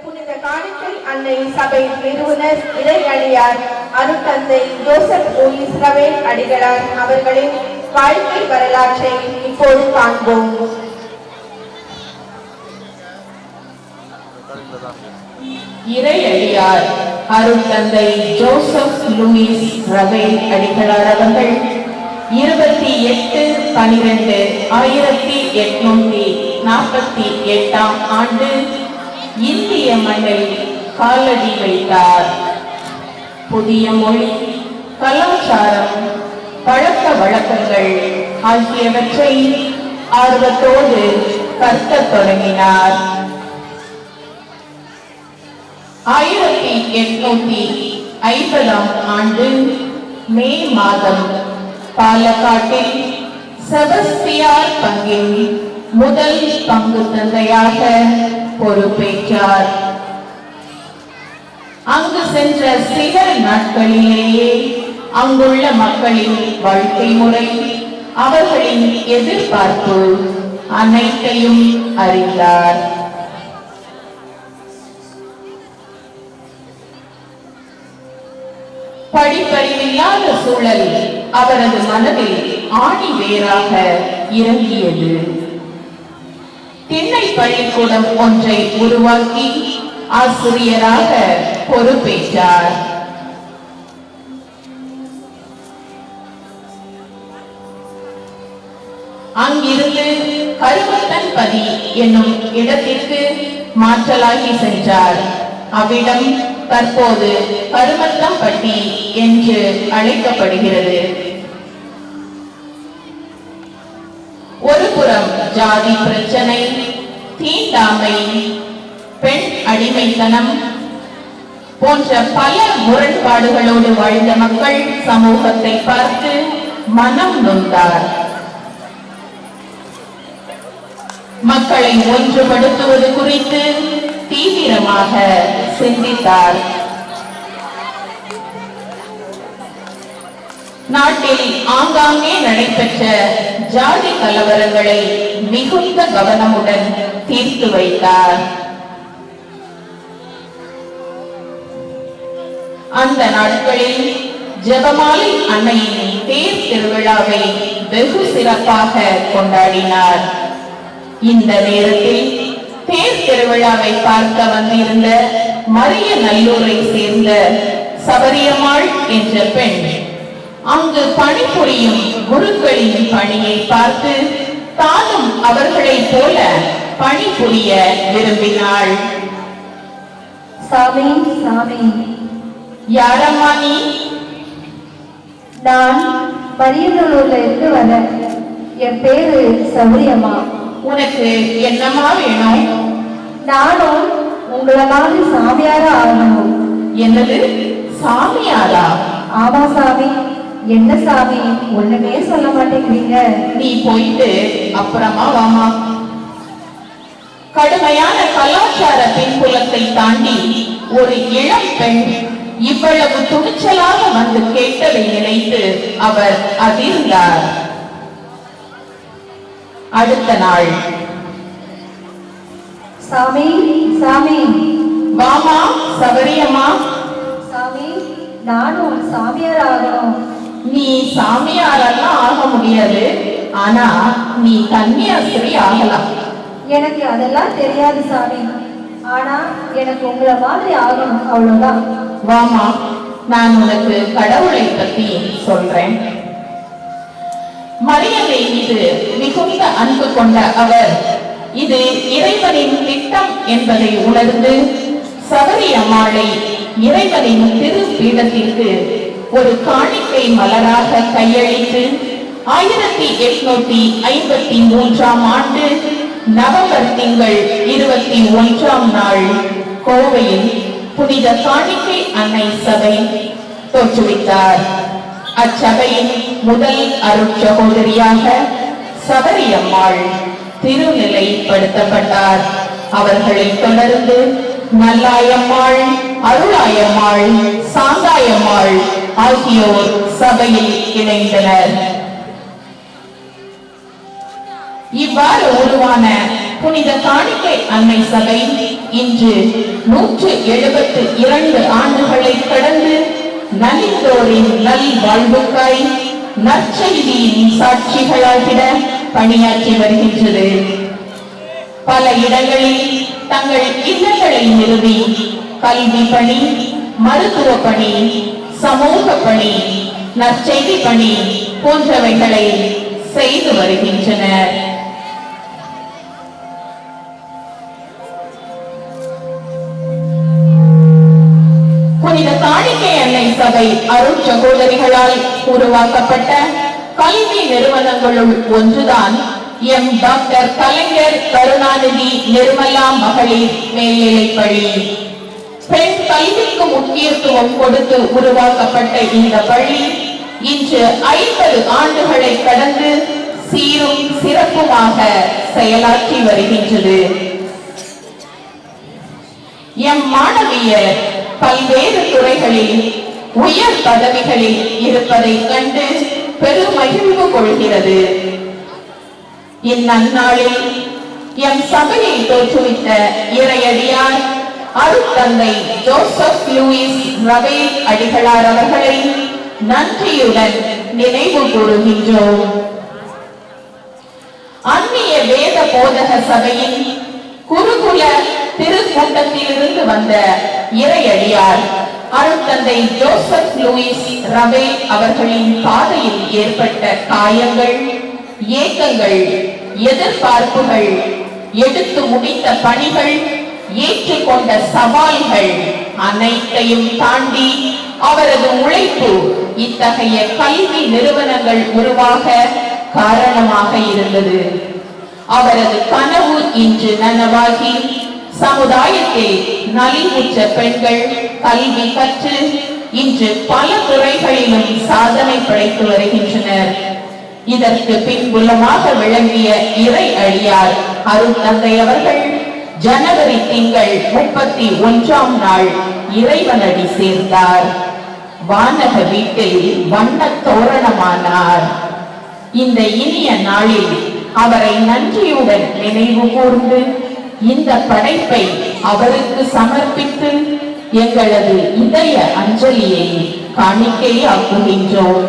புனித காணிக்கை அன்னை சபை நிறுவனர் இறையடியார் அருட்தந்தை ஜோசப் லூயிஸ் ரவேல் அடிகளார் அவர்களின் வாழ்க்கை வரலாற்றை இப்போது காண்போம். இறையடியார் அருட்தந்தை ஜோசப் லூயிஸ் ரவேல் அடிகளார் அவர்கள் 28/12/1848 ஆண்டு இந்திய மண்ணில் காலடி வைத்தார். புதிய மொழி, கலாச்சாரம், பழக்க வழக்கங்கள் ஆகியவற்றை ஆர்வத்தோடு கற்கத் தொடங்கினார். 1850 ஆண்டு மே மாதம் பாலக்காட்டில் செபஸ்தியார் பங்கின் முதல் பங்கு தந்தையாக பொறுப்பேற்றார். அங்கு சென்ற சில நாட்களிலேயே அங்குள்ள மக்களின் வாழ்க்கை முறை, அவர்களின் எதிர்பார்ப்பு அனைத்தையும் அறிந்தார். படிப்பறிவில்லாத சூழல் அவரது மனதில் ஆணி வேராக இறங்கியது. திண்ணை பள்ளிக்கூடம் ஒன்றை உருவாக்கி ஆசிரியராக பொறுப்பேற்றார். அங்கிருந்து கருமத்தன்பதி என்னும் இடத்திற்கு மாற்றலாகி சென்றார். அவ்விடம் தற்போது கருமத்தம்பட்டி என்று அழைக்கப்படுகிறது. ஒரு புறம் ஜாதி பிரச்சனை, தீண்டாமை, பெண் அடிமைத்தனம் போன்ற பல முரண்பாடுகளோடு வாழ்ந்த மக்கள் சமூகத்தை பார்த்து மனம் நொந்தார். மக்களை ஒன்றுபடுத்துவது குறித்து தீவிரமாக சிந்தித்தார். நாட்டில் ஆங்காங்கே நடைபெற்ற ஜாதி கலவரங்களை மிகுந்த கவனமுடன் தீர்த்து வைத்தார். அந்த நாட்களில் ஜெபமாலை அன்னையின் தேர் திருவிழாவை வெகு சிறப்பாக கொண்டாடினார். இந்த நேரத்தில் தேர் திருவிழாவை பார்க்க வந்திருந்த மரிய நல்லூரை சேர்ந்த சபரியம்மாள் என்ற பெண் அங்கு பணிபுரியும் குருக்களின் பணியை பார்த்து தானும் அவர்களைப் போல பணிபுரிய விரும்பினாள். சாமி, சாமி. யாரம்மா நீ? நான் மரியநல்லூர்ல இருந்து வரேன். என் பேரு சபரியம்மா. உனக்கு என்னம்மா வேணும்? நானும் உங்களை மாதிரி சாமியாரா ஆகணும். என்னது, சாமியாரா? ஆமா சாமி. என்ன சாமி, ஒண்ணுமே சொல்ல மாட்டேங்கிறீங்க? நீ போயிட்டு அப்புறமா வாமா. கடுமையான கலாச்சார பின்புலத்தை தாண்டி ஒரு இளம் பெண் இவ்வளவு துணிச்சலாக வந்து கேட்டதை நினைத்து அவர் அதிர்ந்தார். அடுத்த நாள், சாமி, சாமி. வாமா சபரியம்மா. சாமி, நானும் சாமியார் ஆகணும். நீ சாமியாரெல்லாம் ஆக முடியாது, ஆனா நீ கன்னியாஸ்திரி ஆகலாம். எனக்கு அதெல்லாம் தெரியாது சாமி. ஆனா எனக்கு உங்களை மாதிரி ஆகணும், அவ்வளவுதான். வாமா, நான் உனக்கு கடவுளை பத்தி சொல்றேன். மரியதை மீது மிகுந்த அன்பு கொண்ட அவர் இது இறைவனின் திட்டம் என்பதை உணர்ந்து சபரியம்மாளை இறைவனின் திருப்பீடத்திற்கு ஒரு காணிக்கை மலராக கையளித்து 1853 ஆண்டு நவம்பர் திங்கள் 21 நாள் கோவையில் புனித காணிக்கை அன்னை சபை தோற்றுவித்தார். அச்சபையின் முதல் அருட்சகோதரியாக சபரியம்மாள் திருநிலைப்படுத்தப்பட்டார். அவர்களை தொடர்ந்து நல்லாயம்மாள், அருளாயம்மாள், சாந்தாயம்மாள் ஆகியோர் சபையில் இணைந்தனர். இவ்வாறு உருவான புனித காணிக்கை அன்னை சபை இன்று 172 ஆண்டுகளை கடந்து நலிந்தோரின் நல் வாழ்வுக்காய் நற்செய்தியின் சாட்சிகளாகிட பணியாற்றி வருகின்றது. பல இடங்களில் தங்கள் இல்லங்களை நிறுவி கல்வி பணி, மருத்துவ பணி, சமூக பணி, நற்செய்தி பணி போன்றவைகளை செய்து வருகின்றனர். புனித காணிக்கை அன்னை சபை அருட் சகோதரிகளால் உருவாக்கப்பட்ட கல்வி நிறுவனங்களுள் ஒன்றுதான் எம் டாக்டர் கலைஞர் கருணாநிதி நிர்மலா மகளிர் மேல்நிலைப்பள்ளி. பெண் கல்விக்கு முக்கியத்துவம் கொடுத்து உருவாக்கப்பட்ட இந்த பள்ளி இன்று 50 ஆண்டுகளை கடந்து சீரும் சிறப்புமாக செயலாற்றி வருகின்றது. எம் மாணவியர் பல்வேறு துறைகளில் உயர் பதவிகளில் இருப்பதை கண்டு பெருமகிழ்வு கொள்கிறது. இந்நன்னாளில் எம் சபையை தோற்றுவித்த இறையடியார் அருட்தந்தை ஜோசப் லூயிஸ் ரவேல் அடிகளார் அவர்களை நன்றியுடன் நினைவு கூறுகின்றோம். அந்நிய வேத போதக சபையின் குருகுல திருக்கூட்டத்திலிருந்து வந்த இறையடியார் அருட்தந்தை ஜோசப் லூயிஸ் ரவேல் அவர்களின் பாதையில் ஏற்பட்ட காயங்கள், ஏக்கங்கள், எதிர்பார்ப்புகள், எடுத்து முடித்த பணிகள், ஏற்றுக்கொண்ட சவால்கள் அனைத்தையும் தாண்டி அவரது உழைப்பு இத்தகைய கல்வி நிறுவனங்கள் உருவாக காரணமாக இருந்தது. அவரது கனவு இன்று நனவாகி சமுதாயத்தில் நலிவுற்ற பெண்கள் கல்வி கற்று இன்று பல துறைகளிலும் சாதனை படைத்து வருகின்றனர். இதற்கு பின்புலமாக விளங்கிய இறை அடியார் அருட்தந்தை அவர்கள் ஜனவரி திங்கள் 31ஆம் நாள் இறைவனடி சேர்ந்தார். வானக வீட்டில் வண்ண தோரணமானார். இந்த இனிய நாளில் அவரை நன்றியுடன் நினைவு கூர்ந்து இந்த படைப்பை அவருக்கு சமர்ப்பித்து எங்களது இதய அஞ்சலியை காணிக்கையாக்குகின்றோம்.